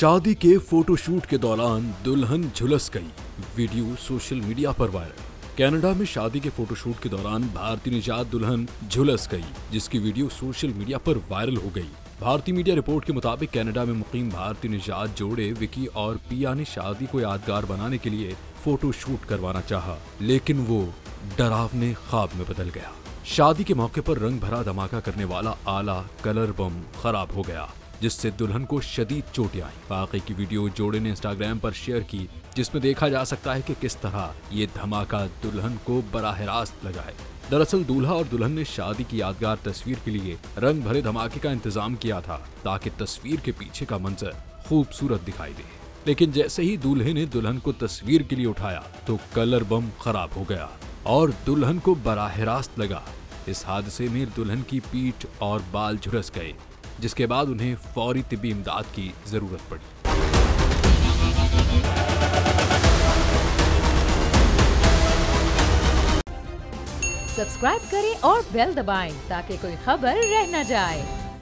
शादी के फोटोशूट के दौरान दुल्हन झुलस गई, वीडियो सोशल मीडिया पर वायरल। कनाडा में शादी के फोटोशूट के दौरान भारतीय निजात दुल्हन झुलस गई, जिसकी वीडियो सोशल मीडिया पर वायरल हो गई। भारतीय मीडिया रिपोर्ट के मुताबिक कनाडा में मुकीम भारतीय निजात जोड़े विकी और पिया ने शादी को यादगार बनाने के लिए फोटोशूट करवाना चाहा, लेकिन वो डरावने ख्वाब में बदल गया। शादी के मौके पर रंग भरा धमाका करने वाला आला कलर बम खराब हो गया, जिससे दुल्हन को शदीद चोटें आई। वाकई की वीडियो जोड़े ने इंस्टाग्राम पर शेयर की, जिसमें देखा जा सकता है कि किस तरह ये धमाका दुल्हन को बराह रास्त लगा है। दरअसल दूल्हा और दुल्हन ने शादी की यादगार तस्वीर के लिए रंग भरे धमाके का इंतजाम किया था, ताकि तस्वीर के पीछे का मंजर खूबसूरत दिखाई दे। लेकिन जैसे ही दूल्हे ने दुल्हन को तस्वीर के लिए उठाया तो कलर बम खराब हो गया और दुल्हन को बराह रास्त लगा। इस हादसे में दुल्हन की पीठ और बाल झुलस गए, जिसके बाद उन्हें फौरी तिब्बी इमदाद की जरूरत पड़ी। सब्सक्राइब करें और बेल दबाएं ताकि कोई खबर रह न जाए।